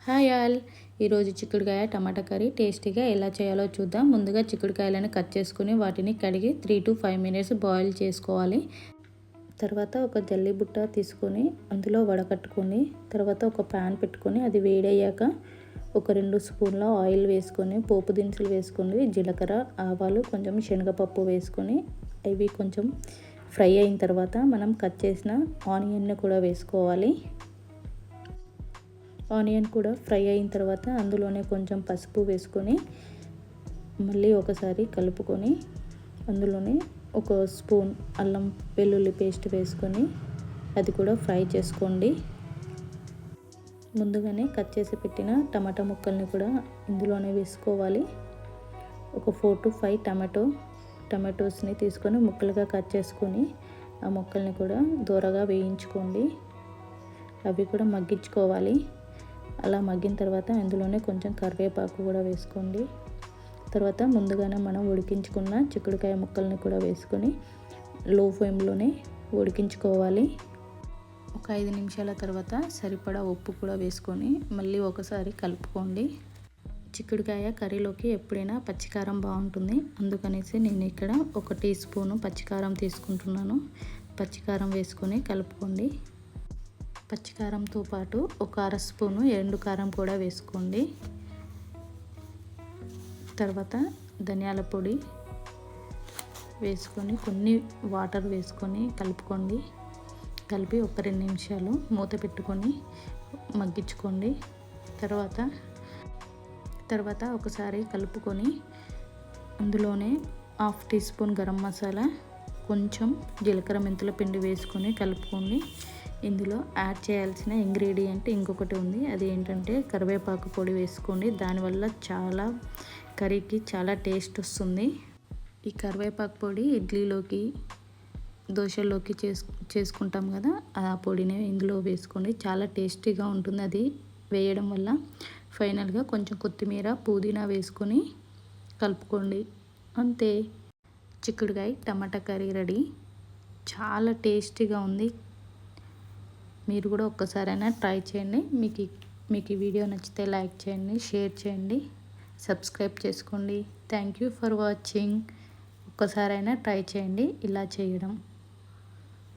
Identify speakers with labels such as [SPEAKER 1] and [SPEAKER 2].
[SPEAKER 1] Hi all. ఈరోజు చిక్కుడుకాయ టమాటా curry టేస్టీగా ఎలా చేయాలో చూద్దాం. ముందుగా చిక్కుడుకాయలను కట్ చేసుకుని వాటిని కడిగి 3 to 5 minutes బాయిల్ చేసుకోవాలి. తర్వాత ఒక జల్లి బుట్ట తీసుకొని అందులో వడకట్టుకొని తర్వాత ఒక ప్యాన్ పెట్టుకొని అది వేడయ్యాక ఒక 2 స్పూన్ల ఆయిల్ వేసుకొని పోపు దినుసులు వేసుకొని జీలకర్ర, ఆవాలు, కొంచెం శనగపప్పు వేసుకొని ఇవి కొంచెం ఫ్రై అయిన తర్వాత మనం కట్ చేసిన ఆనియన్ని కూడా వేసుకోవాలి. ఆనియన్ కూడా ఫ్రై అయిన తర్వాత అందులోనే కొంచెం పసుపు వేసుకొని మళ్ళీ ఒకసారి కలుపుకొని అందులోనే ఒక స్పూన్ అల్లం వెల్లుల్లి పేస్ట్ వేసుకొని అది కూడా ఫ్రై చేసుకోండి. ముందుగానే కట్ చేసి పెట్టిన టమాటా ముక్కల్ని కూడా ఇందులోనే వేసుకోవాలి. ఒక 4 to 5 టమాటోస్ని తీసుకొని ముక్కలుగా కట్ చేసుకొని ఆ ముక్కల్ని కూడా దూరగా వేయించుకోండి. అవి కూడా మగ్గించుకోవాలి. అలా మగ్గిన తర్వాత ఇందులోనే కొంచెం కరివేపాకు కూడా వేసుకోండి. తర్వాత ముందుగానే మనం ఉడికించుకున్న చిక్కుడుకాయ ముక్కల్ని కూడా వేసుకొని లో ఫ్లేమ్లోనే ఉడికించుకోవాలి. ఒక 5 నిమిషాల తర్వాత సరిపడా ఉప్పు కూడా వేసుకొని మళ్ళీ ఒకసారి కలుపుకోండి. చిక్కుడుకాయ కర్రీలోకి ఎప్పుడైనా పచ్చికారం బాగుంటుంది. అందుకనేసి నేను ఇక్కడ 1 టీ స్పూను పచ్చికారం తీసుకుంటున్నాను. పచ్చికారం వేసుకొని కలుపుకోండి. పచ్చికారంతో పాటు ఒక 1/2 స్పూను ఎండు కారం కూడా వేసుకోండి. తర్వాత ధనియాల పొడి వేసుకొని కొన్ని వాటర్ వేసుకొని కలుపుకోండి. కలిపి ఒక 2 నిమిషాలు మూత పెట్టుకొని మగ్గించుకోండి. తర్వాత ఒకసారి కలుపుకొని అందులోనే 1/2 టీ స్పూన్ గరం మసాలా, కొంచెం జీలకర్ర మెంతుల పిండి వేసుకొని కలుపుకోండి. ఇందులో యాడ్ చేయాల్సిన ఇంగ్రీడియంట్ ఇంకొకటి ఉంది. అది ఏంటంటే కరివేపాకు పొడి వేసుకోండి. దానివల్ల కర్రీకి చాలా టేస్ట్ వస్తుంది. ఈ కరివేపాకు పొడి ఇడ్లీలోకి, దోశలోకి చేసుకుంటాం కదా, ఆ పొడిని ఇందులో వేసుకోండి. చాలా టేస్టీగా ఉంటుంది అది వేయడం వల్ల. ఫైనల్గా కొంచెం కొత్తిమీర, పుదీనా వేసుకొని కలుపుకోండి. అంతే, చిక్కుడుకాయ టమాటా కర్రీ రెడీ. చాలా టేస్టీగా ఉంది. మీరు కూడా ఒక్కసారైనా ట్రై చేయండి. మీకు ఈ వీడియో నచ్చితే లైక్ చేయండి, షేర్ చేయండి, సబ్స్క్రైబ్ చేసుకోండి. Thank you for watching. ఒక్కసారైనా ట్రై చేయండి ఇలా చేయడం.